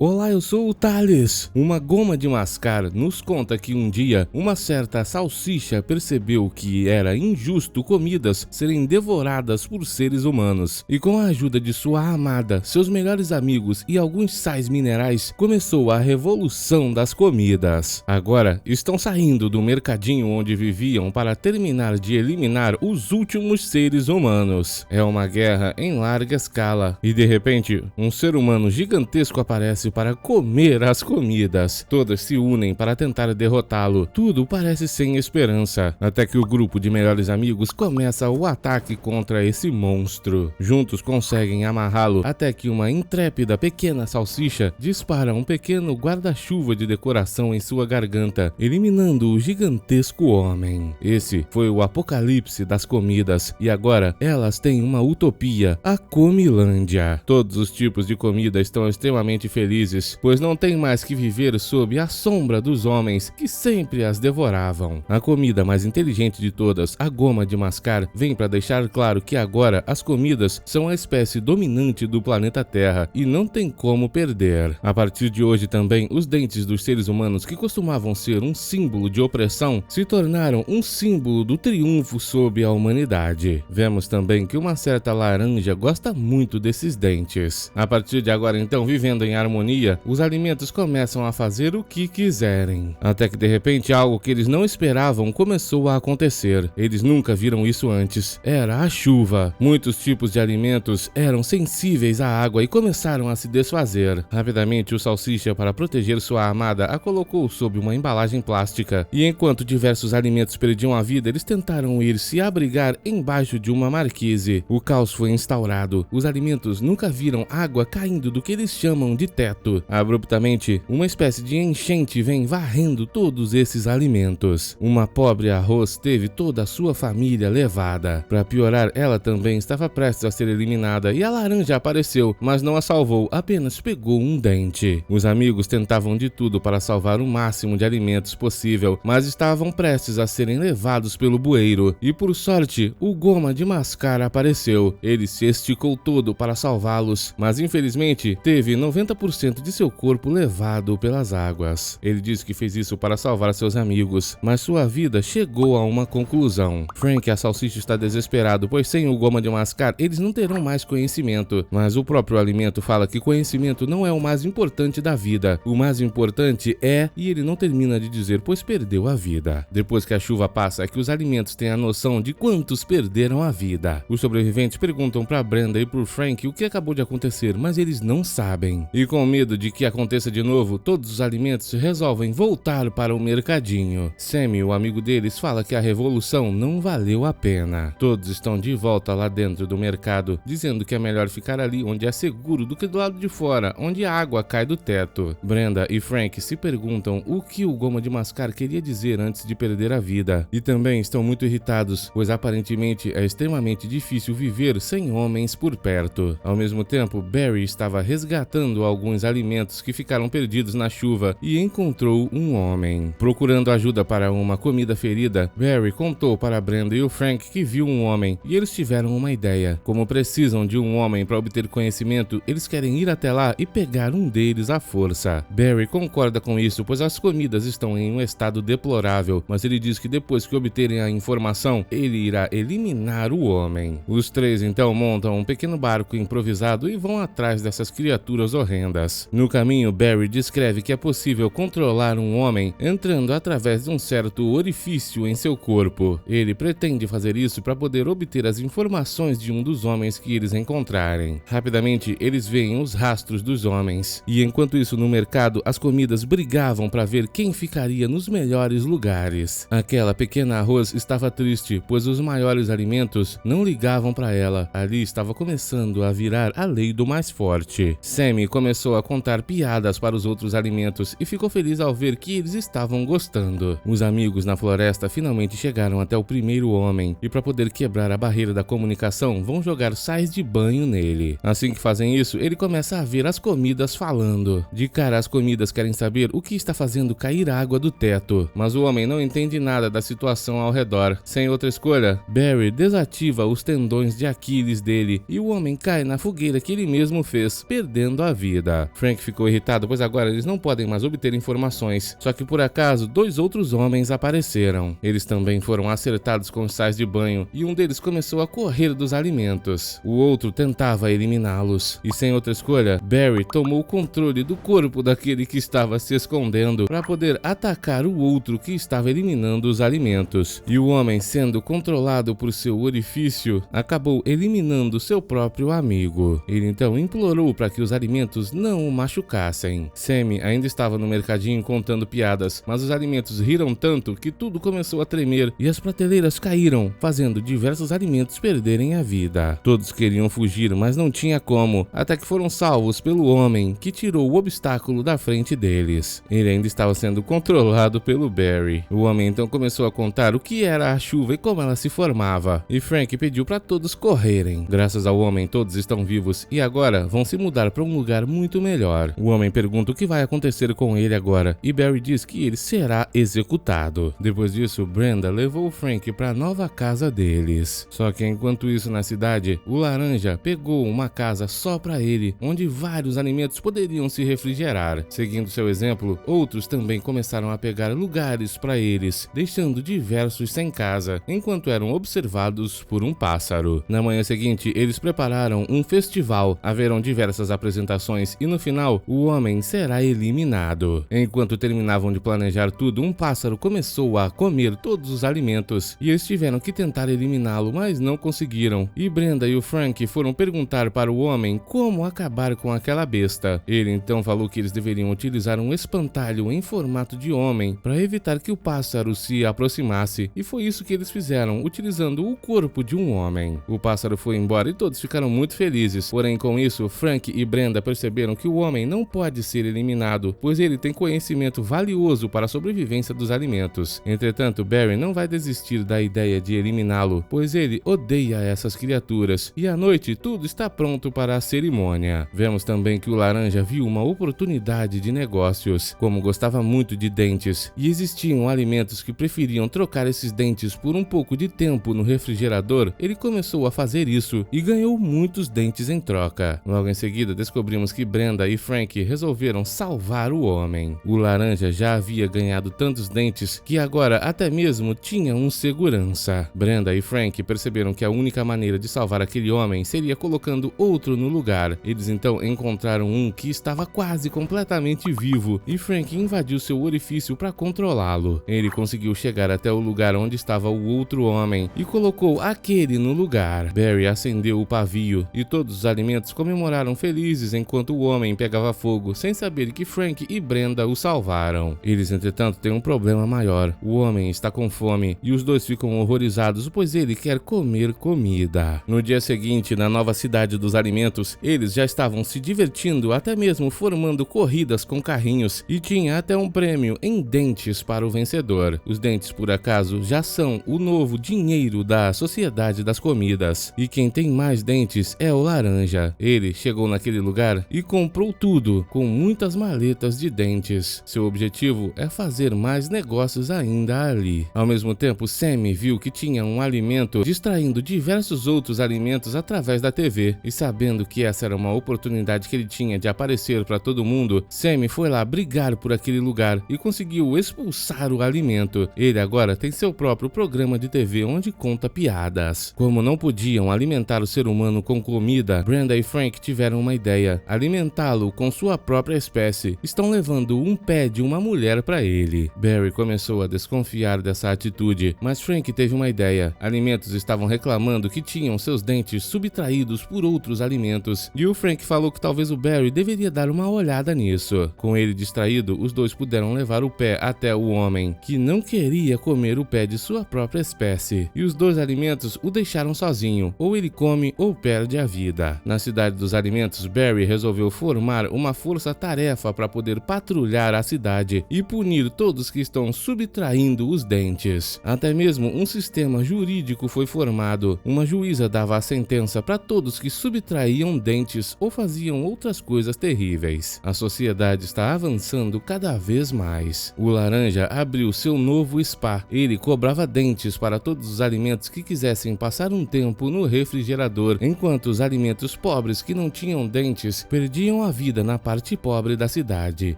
Olá, eu sou o Thales. Uma goma de mascar nos conta que um dia uma certa salsicha percebeu que era injusto comidas serem devoradas por seres humanos. E com a ajuda de sua amada, seus melhores amigos e alguns sais minerais, começou a revolução das comidas. Agora estão saindo do mercadinho onde viviam para terminar de eliminar os últimos seres humanos. É uma guerra em larga escala e de repente um ser humano gigantesco aparece para comer as comidas. Todas se unem para tentar derrotá-lo. Tudo parece sem esperança, até que o grupo de melhores amigos começa o ataque contra esse monstro. Juntos conseguem amarrá-lo até que uma intrépida pequena salsicha dispara um pequeno guarda-chuva de decoração em sua garganta, eliminando o gigantesco homem. Esse foi o apocalipse das comidas e agora elas têm uma utopia, a Comilândia. Todos os tipos de comida estão extremamente felizes, pois não tem mais que viver sob a sombra dos homens que sempre as devoravam. A comida mais inteligente de todas, a goma de mascar, vem para deixar claro que agora as comidas são a espécie dominante do planeta Terra e não tem como perder. A partir de hoje também, os dentes dos seres humanos, que costumavam ser um símbolo de opressão, se tornaram um símbolo do triunfo sobre a humanidade. Vemos também que uma certa laranja gosta muito desses dentes. A partir de agora então, vivendo em harmonia, os alimentos começam a fazer o que quiserem. Até que de repente algo que eles não esperavam começou a acontecer. Eles nunca viram isso antes. Era a chuva. Muitos tipos de alimentos eram sensíveis à água e começaram a se desfazer. Rapidamente o salsicha, para proteger sua amada, a colocou sob uma embalagem plástica. E enquanto diversos alimentos perdiam a vida, eles tentaram ir se abrigar embaixo de uma marquise. O caos foi instaurado. Os alimentos nunca viram água caindo do que eles chamam de teto. Abruptamente, uma espécie de enchente vem varrendo todos esses alimentos. Uma pobre arroz teve toda a sua família levada. Para piorar, ela também estava prestes a ser eliminada e a laranja apareceu, mas não a salvou, apenas pegou um dente. Os amigos tentavam de tudo para salvar o máximo de alimentos possível, mas estavam prestes a serem levados pelo bueiro. E por sorte, o goma de mascar apareceu. Ele se esticou todo para salvá-los, mas infelizmente teve 90% de seu corpo levado pelas águas. Ele disse que fez isso para salvar seus amigos, mas sua vida chegou a uma conclusão. Frank, a salsicha, está desesperado, pois sem o goma de mascar, eles não terão mais conhecimento. Mas o próprio alimento fala que conhecimento não é o mais importante da vida. O mais importante é, e ele não termina de dizer, pois perdeu a vida. Depois que a chuva passa, é que os alimentos têm a noção de quantos perderam a vida. Os sobreviventes perguntam para Brenda e para Frank o que acabou de acontecer, mas eles não sabem. E com medo de que aconteça de novo, todos os alimentos resolvem voltar para o mercadinho. Sammy, o amigo deles, fala que a revolução não valeu a pena. Todos estão de volta lá dentro do mercado, dizendo que é melhor ficar ali onde é seguro do que do lado de fora, onde a água cai do teto. Brenda e Frank se perguntam o que o goma de mascar queria dizer antes de perder a vida. E também estão muito irritados, pois aparentemente é extremamente difícil viver sem homens por perto. Ao mesmo tempo, Barry estava resgatando alguns alimentos que ficaram perdidos na chuva e encontrou um homem. Procurando ajuda para uma comida ferida, Barry contou para Brenda e o Frank que viu um homem e eles tiveram uma ideia. Como precisam de um homem para obter conhecimento, eles querem ir até lá e pegar um deles à força. Barry concorda com isso, pois as comidas estão em um estado deplorável, mas ele diz que depois que obterem a informação, ele irá eliminar o homem. Os três então montam um pequeno barco improvisado e vão atrás dessas criaturas horrendas. No caminho, Barry descreve que é possível controlar um homem entrando através de um certo orifício em seu corpo. Ele pretende fazer isso para poder obter as informações de um dos homens que eles encontrarem. Rapidamente, eles veem os rastros dos homens. E enquanto isso, no mercado, as comidas brigavam para ver quem ficaria nos melhores lugares. Aquela pequena arroz estava triste, pois os maiores alimentos não ligavam para ela. Ali estava começando a virar a lei do mais forte. Sammy começou a contar piadas para os outros alimentos e ficou feliz ao ver que eles estavam gostando. Os amigos na floresta finalmente chegaram até o primeiro homem e, para poder quebrar a barreira da comunicação, vão jogar sais de banho nele. Assim que fazem isso, ele começa a ver as comidas falando. De cara, as comidas querem saber o que está fazendo cair água do teto, mas o homem não entende nada da situação ao redor. Sem outra escolha, Barry desativa os tendões de Aquiles dele e o homem cai na fogueira que ele mesmo fez, perdendo a vida. dela. Frank ficou irritado, pois agora eles não podem mais obter informações. Só que por acaso, 2 outros homens apareceram. Eles também foram acertados com sais de banho e um deles começou a correr dos alimentos. O outro tentava eliminá-los. E sem outra escolha, Barry tomou o controle do corpo daquele que estava se escondendo para poder atacar o outro que estava eliminando os alimentos. E o homem, sendo controlado por seu orifício, acabou eliminando seu próprio amigo. Ele então implorou para que os alimentos não o machucassem. Sammy ainda estava no mercadinho contando piadas, mas os alimentos riram tanto que tudo começou a tremer e as prateleiras caíram, fazendo diversos alimentos perderem a vida. Todos queriam fugir, mas não tinha como, até que foram salvos pelo homem que tirou o obstáculo da frente deles. Ele ainda estava sendo controlado pelo Barry. O homem então começou a contar o que era a chuva e como ela se formava, e Frank pediu para todos correrem. Graças ao homem, todos estão vivos e agora vão se mudar para um lugar muito melhor. O homem pergunta o que vai acontecer com ele agora, e Barry diz que ele será executado. Depois disso, Brenda levou Frank para a nova casa deles. Só que enquanto isso na cidade, o Laranja pegou uma casa só para ele, onde vários alimentos poderiam se refrigerar. Seguindo seu exemplo, outros também começaram a pegar lugares para eles, deixando diversos sem casa, enquanto eram observados por um pássaro. Na manhã seguinte, eles prepararam um festival, haverão diversas apresentações e no final, o homem será eliminado. Enquanto terminavam de planejar tudo, um pássaro começou a comer todos os alimentos e eles tiveram que tentar eliminá-lo, mas não conseguiram. E Brenda e o Frank foram perguntar para o homem como acabar com aquela besta. Ele então falou que eles deveriam utilizar um espantalho em formato de homem para evitar que o pássaro se aproximasse, e foi isso que eles fizeram, utilizando o corpo de um homem. O pássaro foi embora e todos ficaram muito felizes, porém com isso, Frank e Brenda perceberam que o homem não pode ser eliminado, pois ele tem conhecimento valioso para a sobrevivência dos alimentos. Entretanto, Barry não vai desistir da ideia de eliminá-lo, pois ele odeia essas criaturas, e à noite tudo está pronto para a cerimônia. Vemos também que o Laranja viu uma oportunidade de negócios. Como gostava muito de dentes, e existiam alimentos que preferiam trocar esses dentes por um pouco de tempo no refrigerador, ele começou a fazer isso e ganhou muitos dentes em troca. Logo em seguida, descobrimos que Brenda e Frank resolveram salvar o homem. O Laranja já havia ganhado tantos dentes que agora até mesmo tinha um segurança. Brenda e Frank perceberam que a única maneira de salvar aquele homem seria colocando outro no lugar. Eles então encontraram um que estava quase completamente vivo e Frank invadiu seu orifício para controlá-lo. Ele conseguiu chegar até o lugar onde estava o outro homem e colocou aquele no lugar. Barry acendeu o pavio e todos os alimentos comemoraram felizes enquanto o homem pegava fogo, sem saber que Frank e Brenda o salvaram. Eles, entretanto, têm um problema maior. O homem está com fome e os dois ficam horrorizados, pois ele quer comer comida. No dia seguinte, na nova cidade dos alimentos, eles já estavam se divertindo, até mesmo formando corridas com carrinhos, e tinha até um prêmio em dentes para o vencedor. Os dentes, por acaso, já são o novo dinheiro da sociedade das comidas, e quem tem mais dentes é o Laranja. Ele chegou naquele lugar e comprou tudo, com muitas maletas de dentes. Seu objetivo é fazer mais negócios ainda ali. Ao mesmo tempo, Sammy viu que tinha um alimento distraindo diversos outros alimentos através da TV, e sabendo que essa era uma oportunidade que ele tinha de aparecer para todo mundo, Sammy foi lá brigar por aquele lugar e conseguiu expulsar o alimento. Ele agora tem seu próprio programa de TV onde conta piadas. Como não podiam alimentar o ser humano com comida, Brenda e Frank tiveram uma ideia: alimentá-lo com sua própria espécie. Estão levando um pé de uma mulher para ele. Barry começou a desconfiar dessa atitude, mas Frank teve uma ideia. Alimentos estavam reclamando que tinham seus dentes subtraídos por outros alimentos, e o Frank falou que talvez o Barry deveria dar uma olhada nisso. Com ele distraído, os dois puderam levar o pé até o homem, que não queria comer o pé de sua própria espécie, e os dois alimentos o deixaram sozinho. Ou ele come ou perde a vida. Na cidade dos alimentos, Barry resolveu formar uma força-tarefa para poder patrulhar a cidade e punir todos que estão subtraindo os dentes. Até mesmo um sistema jurídico foi formado. Uma juíza dava a sentença para todos que subtraíam dentes ou faziam outras coisas terríveis. A sociedade está avançando cada vez mais. O Laranja abriu seu novo spa. Ele cobrava dentes para todos os alimentos que quisessem passar um tempo no refrigerador, enquanto os alimentos pobres que não tinham dentes perdiam perderam a vida na parte pobre da cidade.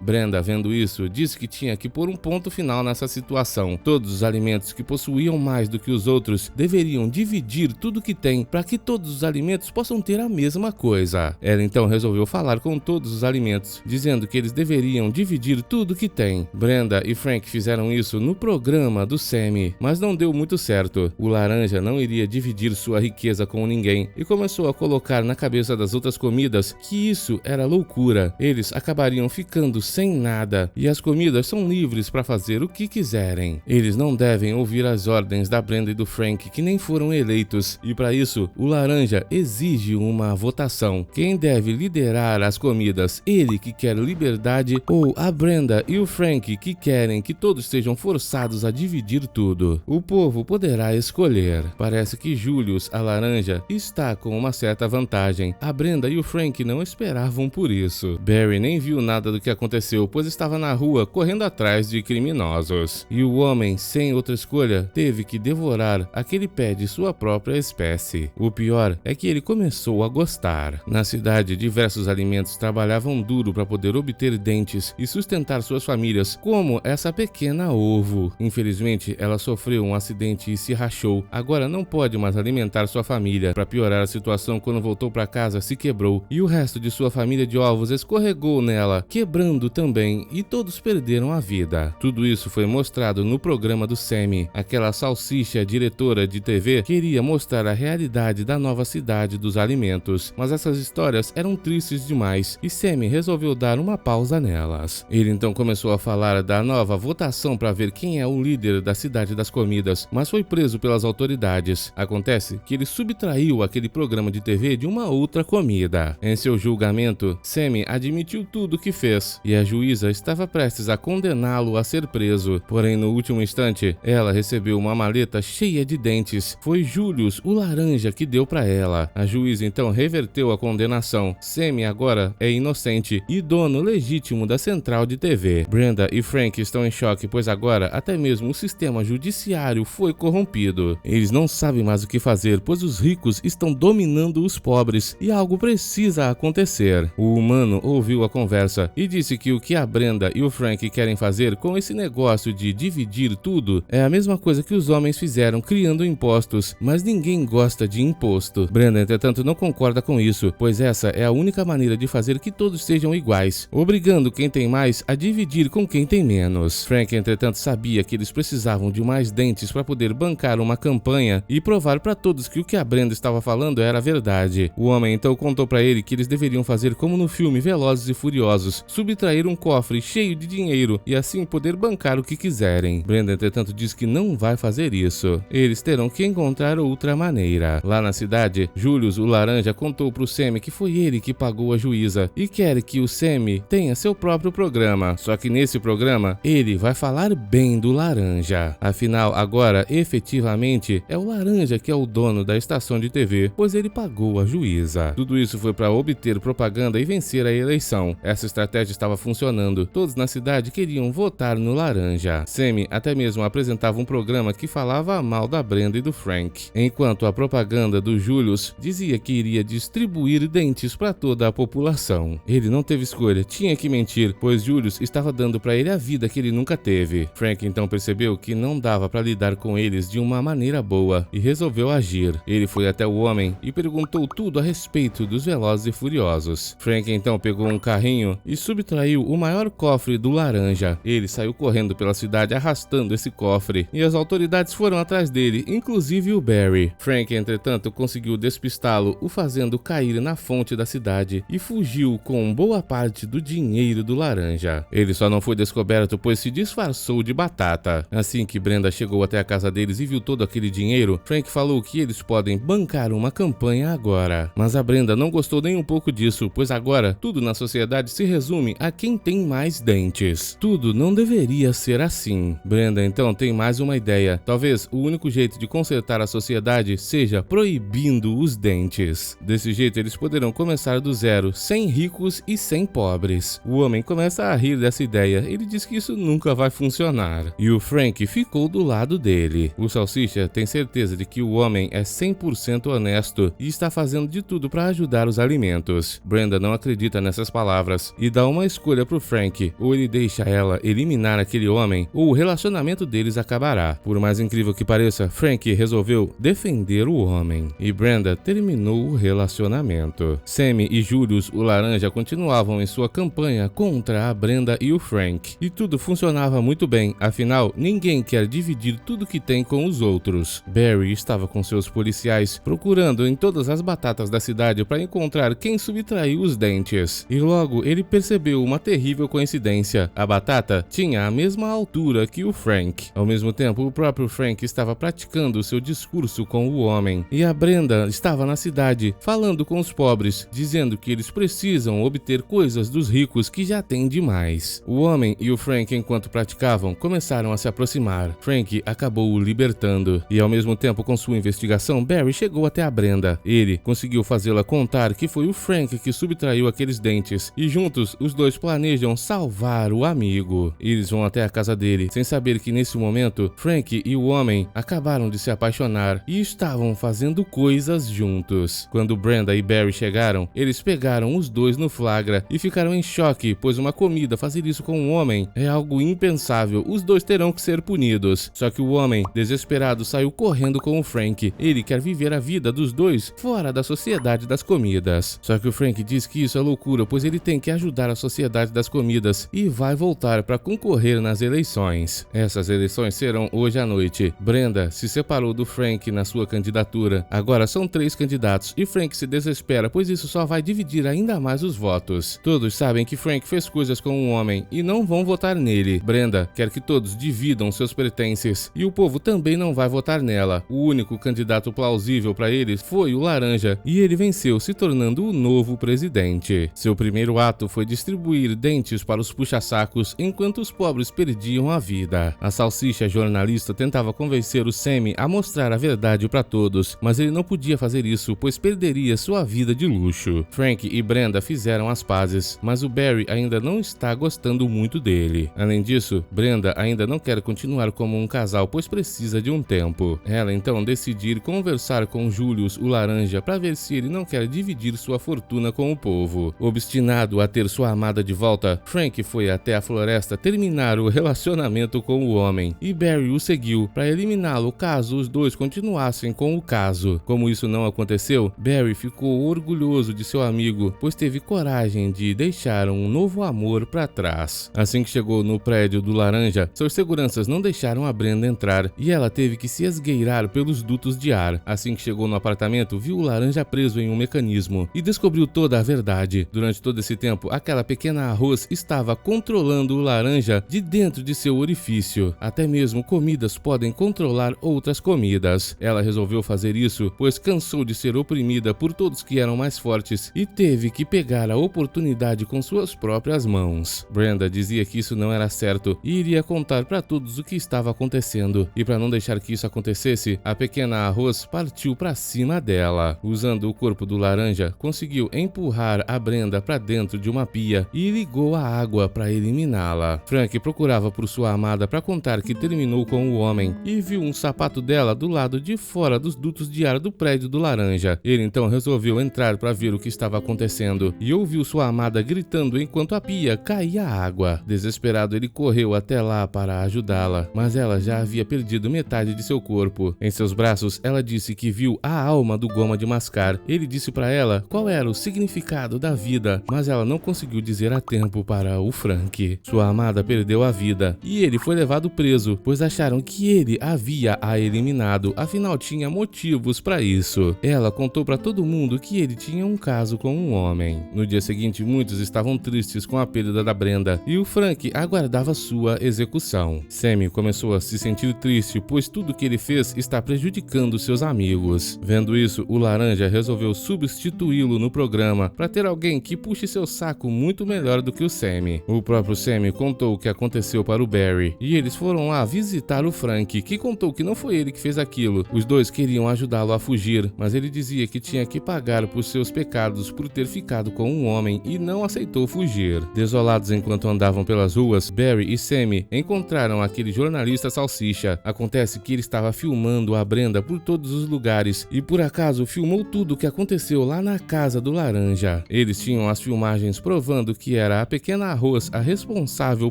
Brenda, vendo isso, disse que tinha que pôr um ponto final nessa situação. Todos os alimentos que possuíam mais do que os outros deveriam dividir tudo que tem para que todos os alimentos possam ter a mesma coisa. Ela então resolveu falar com todos os alimentos, dizendo que eles deveriam dividir tudo que tem. Brenda e Frank fizeram isso no programa do Sammy, mas não deu muito certo. O laranja não iria dividir sua riqueza com ninguém e começou a colocar na cabeça das outras comidas que isso era loucura. Eles acabariam ficando sem nada e as comidas são livres para fazer o que quiserem. Eles não devem ouvir as ordens da Brenda e do Frank, que nem foram eleitos, e para isso o laranja exige uma votação. Quem deve liderar as comidas? Ele, que quer liberdade, ou a Brenda e o Frank, que querem que todos sejam forçados a dividir tudo? O povo poderá escolher. Parece que Julius, a laranja, está com uma certa vantagem. A Brenda e o Frank não esperavam por isso. Barry nem viu nada do que aconteceu, pois estava na rua correndo atrás de criminosos. E o homem, sem outra escolha, teve que devorar aquele pé de sua própria espécie. O pior é que ele começou a gostar. Na cidade, diversos alimentos trabalhavam duro para poder obter dentes e sustentar suas famílias, como essa pequena ovo. Infelizmente, ela sofreu um acidente e se rachou. Agora não pode mais alimentar sua família. Para piorar a situação, quando voltou para casa, se quebrou e o resto de sua família de ovos escorregou nela, quebrando também, e todos perderam a vida. Tudo isso foi mostrado no programa do Sammy. Aquela salsicha diretora de TV queria mostrar a realidade da nova cidade dos alimentos, mas essas histórias eram tristes demais e Sammy resolveu dar uma pausa nelas. Ele então começou a falar da nova votação para ver quem é o líder da cidade das comidas, mas foi preso pelas autoridades. Acontece que ele subtraiu aquele programa de TV de uma outra comida. Em seu julgamento, Sammy admitiu tudo o que fez e a juíza estava prestes a condená-lo a ser preso. Porém, no último instante, ela recebeu uma maleta cheia de dentes. Foi Julius, o laranja, que deu para ela. A juíza então reverteu a condenação. Sammy agora é inocente e dono legítimo da central de TV. Brenda e Frank estão em choque, pois agora até mesmo o sistema judiciário foi corrompido. Eles não sabem mais o que fazer, pois os ricos estão dominando os pobres e algo precisa acontecer. O humano ouviu a conversa e disse que o que a Brenda e o Frank querem fazer com esse negócio de dividir tudo é a mesma coisa que os homens fizeram criando impostos, mas ninguém gosta de imposto. Brenda, entretanto, não concorda com isso, pois essa é a única maneira de fazer que todos sejam iguais, obrigando quem tem mais a dividir com quem tem menos. Frank, entretanto, sabia que eles precisavam de mais dentes para poder bancar uma campanha e provar para todos que o que a Brenda estava falando era verdade. O homem então contou para ele que eles deveriam fazer como no filme Velozes e Furiosos, subtrair um cofre cheio de dinheiro e assim poder bancar o que quiserem. Brenda, entretanto, diz que não vai fazer isso. Eles terão que encontrar outra maneira. Lá na cidade, Julius, o laranja, contou pro Sammy que foi ele que pagou a juíza e quer que o Sammy tenha seu próprio programa. Só que nesse programa, ele vai falar bem do laranja. Afinal, agora, efetivamente, é o laranja que é o dono da estação de TV, pois ele pagou a juíza. Tudo isso foi para obter propaganda e vencer a eleição. Essa estratégia estava funcionando. Todos na cidade queriam votar no laranja. Sammy até mesmo apresentava um programa que falava mal da Brenda e do Frank, enquanto a propaganda do Julius dizia que iria distribuir dentes para toda a população. Ele não teve escolha, tinha que mentir, pois Julius estava dando para ele a vida que ele nunca teve. Frank então percebeu que não dava para lidar com eles de uma maneira boa e resolveu agir. Ele foi até o homem e perguntou tudo a respeito dos Velozes e Furiosos. Frank então pegou um carrinho e subtraiu o maior cofre do laranja. Ele saiu correndo pela cidade arrastando esse cofre e as autoridades foram atrás dele, inclusive o Barry. Frank, entretanto, conseguiu despistá-lo, o fazendo cair na fonte da cidade e fugiu com boa parte do dinheiro do laranja. Ele só não foi descoberto pois se disfarçou de batata. Assim que Brenda chegou até a casa deles e viu todo aquele dinheiro, Frank falou que eles podem bancar uma campanha agora. Mas a Brenda não gostou nem um pouco disso, pois agora tudo na sociedade se resume a quem tem mais dentes. Tudo não deveria ser assim. Brenda então tem mais uma ideia. Talvez o único jeito de consertar a sociedade seja proibindo os dentes. Desse jeito eles poderão começar do zero, sem ricos e sem pobres. O homem começa a rir dessa ideia. Ele diz que isso nunca vai funcionar. E o Frank ficou do lado dele. O salsicha tem certeza de que o homem é 100% honesto e está fazendo de tudo para ajudar os alimentos. Brenda não acredita nessas palavras e dá uma escolha pro Frank: ou ele deixa ela eliminar aquele homem, ou o relacionamento deles acabará. Por mais incrível que pareça, Frank resolveu defender o homem e Brenda terminou o relacionamento. Sammy e Julius, o laranja, continuavam em sua campanha contra a Brenda e o Frank, e tudo funcionava muito bem, afinal, ninguém quer dividir tudo que tem com os outros. Barry estava com seus policiais procurando em todas as batatas da cidade para encontrar quem subtraiu os dentes, e logo ele percebeu uma terrível coincidência: a batata tinha a mesma altura que o Frank. Ao mesmo tempo, o próprio Frank estava praticando seu discurso com o homem, e a Brenda estava na cidade falando com os pobres, dizendo que eles precisam obter coisas dos ricos que já têm demais. O homem e o Frank, enquanto praticavam, começaram a se aproximar. Frank acabou o libertando, e ao mesmo tempo com sua investigação, Barry chegou até a Brenda. Ele conseguiu fazê-la contar que foi o Frank que subtraiu aqueles dentes, e juntos os dois planejam salvar o amigo. Eles vão até a casa dele, sem saber que nesse momento, Frank e o homem acabaram de se apaixonar e estavam fazendo coisas juntos. Quando Brenda e Barry chegaram, eles pegaram os dois no flagra e ficaram em choque, pois uma comida fazer isso com um homem é algo impensável. Os dois terão que ser punidos. Só que o homem, desesperado, saiu correndo com o Frank. Ele quer viver a vida dos dois fora da sociedade das comidas. Só que o Frank diz que isso é loucura, pois ele tem que ajudar a sociedade das comidas e vai voltar para concorrer nas eleições. Essas eleições serão hoje à noite. Brenda se separou do Frank na sua candidatura. Agora são 3 candidatos e Frank se desespera, pois isso só vai dividir ainda mais os votos. Todos sabem que Frank fez coisas com um homem e não vão votar nele. Brenda quer que todos dividam seus pertences e o povo também não vai votar nela. O único candidato plausível para eles foi o laranja e ele venceu, se tornando o novo presidente. Seu primeiro ato foi distribuir dentes para os puxa-sacos enquanto os pobres perdiam a vida. A salsicha jornalista tentava convencer o Sammy a mostrar a verdade para todos, mas ele não podia fazer isso, pois perderia sua vida de luxo. Frank e Brenda fizeram as pazes, mas o Barry ainda não está gostando muito dele. Além disso, Brenda ainda não quer continuar como um casal, pois precisa de um tempo. Ela então decide ir conversar com Julius, o laranja, para ver se ele não quer dividir sua fortuna com o povo. Obstinado a ter sua amada de volta, Frank foi até a floresta terminar o relacionamento com o homem, e Barry o seguiu para eliminá-lo caso os dois continuassem com o caso. Como isso não aconteceu, Barry ficou orgulhoso de seu amigo, pois teve coragem de deixar um novo amor para trás. Assim que chegou no prédio do laranja, seus seguranças não deixaram a Brenda entrar e ela teve que se esgueirar pelos dutos de ar. Assim que chegou no apartamento, viu o laranja preso em um mecanismo e descobriu toda a verdade. Durante todo esse tempo, aquela pequena arroz estava controlando o laranja de dentro de seu orifício. Até mesmo comidas podem controlar outras comidas. Ela resolveu fazer isso, pois cansou de ser oprimida por todos que eram mais fortes e teve que pegar a oportunidade com suas próprias mãos. Brenda dizia que isso não era certo e iria contar para todos o que estava acontecendo. E para não deixar que isso acontecesse, a pequena arroz partiu para cima dela. Usando o corpo do laranja, conseguiu empurrar a Brenda para dentro de uma pia e ligou a água para eliminá-la. Frank procurava por sua amada para contar que terminou com o homem e viu um sapato dela do lado de fora dos dutos de ar do prédio do laranja. Ele então resolveu entrar para ver o que estava acontecendo e ouviu sua amada gritando enquanto a pia caía água. Desesperado, ele correu até lá para ajudá-la, mas ela já havia perdido metade de seu corpo. Em seus braços, ela disse que viu a alma do Goma de Mascar. Ele disse para ela qual era o significado da vida, mas ela não conseguiu dizer a tempo para o Frank. Sua amada perdeu a vida e ele foi levado preso, pois acharam que ele havia a eliminado, afinal tinha motivos para isso. Ela contou para todo mundo que ele tinha um caso com um homem. No dia seguinte, muitos estavam tristes com a perda da Brenda e o Frank aguardava sua execução. Sammy começou a se sentir triste, pois tudo que ele fez está prejudicando seus amigos. Vendo isso, o laranja resolveu substituí-lo no programa para ter alguém que puxe seu saco muito melhor do que o Sammy. O próprio Sammy contou o que aconteceu para o Barry e eles foram lá visitar o Frank, que contou que não foi ele que fez aquilo. Os dois queriam ajudá-lo a fugir, mas ele dizia que tinha que pagar por seus pecados por ter ficado com um homem e não aceitou fugir. Desolados enquanto andavam pelas ruas, Barry e Sammy encontraram aquele jornalista salsicha. Acontece que ele estava filmando a Brenda por todos os lugares e por acaso filmou tudo o que aconteceu lá na casa do laranja. laranja. Eles tinham as filmagens provando que era a pequena Arroz a responsável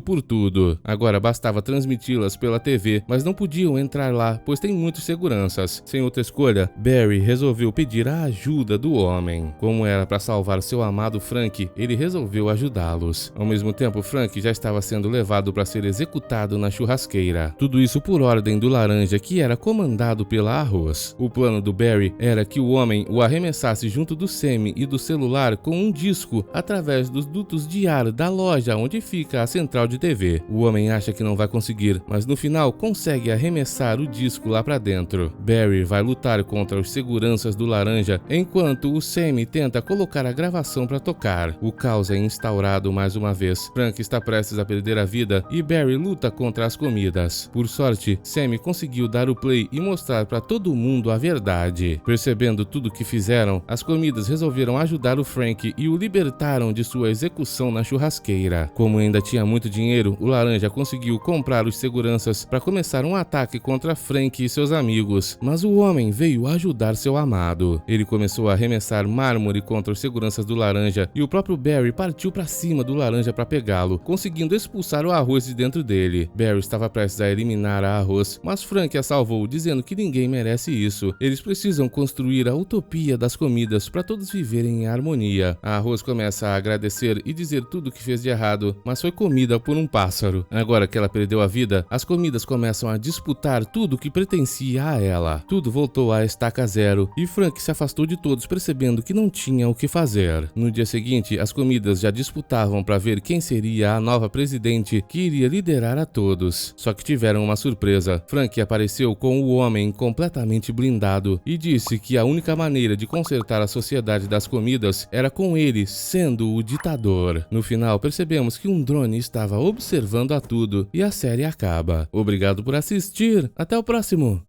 por tudo. Agora bastava transmiti-las pela TV, mas não podiam entrar lá, pois tem muitos seguranças. Sem outra escolha, Barry resolveu pedir a ajuda do homem. Como era para salvar seu amado Frank, ele resolveu ajudá-los. Ao mesmo tempo, Frank já estava sendo levado para ser executado na churrasqueira. Tudo isso por ordem do laranja, que era comandado pela Arroz. O plano do Barry era que o homem o arremessasse junto do Sammy e do celular com um disco através dos dutos de ar da loja onde fica a central de TV. O homem acha que não vai conseguir, mas no final consegue arremessar o disco lá para dentro. Barry vai lutar contra os seguranças do laranja, enquanto o Sammy tenta colocar a gravação para tocar. O caos é instaurado mais uma vez. Frank está prestes a perder a vida e Barry luta contra as comidas. Por sorte, Sammy conseguiu dar o play e mostrar para todo mundo a verdade. Percebendo tudo que fizeram, as comidas resolveram ajudar o Frank e o libertaram de sua execução na churrasqueira. Como ainda tinha muito dinheiro, o laranja conseguiu comprar os seguranças para começar um ataque contra Frank e seus amigos, mas o homem veio ajudar seu amado. Ele começou a arremessar mármore contra os seguranças do laranja e o próprio Barry partiu para cima do laranja para pegá-lo, conseguindo expulsar o Arroz de dentro dele. Barry estava prestes a eliminar a Arroz, mas Frank a salvou, dizendo que ninguém merece isso. Eles precisam construir a utopia das comidas para todos viverem em harmonia. A Arroz começa a agradecer e dizer tudo o que fez de errado, mas foi comida por um pássaro. Agora que ela perdeu a vida, as comidas começam a disputar tudo que pertencia a ela. Tudo voltou à estaca zero e Frank se afastou de todos, percebendo que não tinha o que fazer. No dia seguinte, as comidas já disputavam para ver quem seria a nova presidente que iria liderar a todos. Só que tiveram uma surpresa. Frank apareceu com o homem completamente blindado e disse que a única maneira de consertar a sociedade das comidas era com ele sendo o ditador. No final, percebemos que um drone estava observando a tudo e a série acaba. Obrigado por assistir, até o próximo!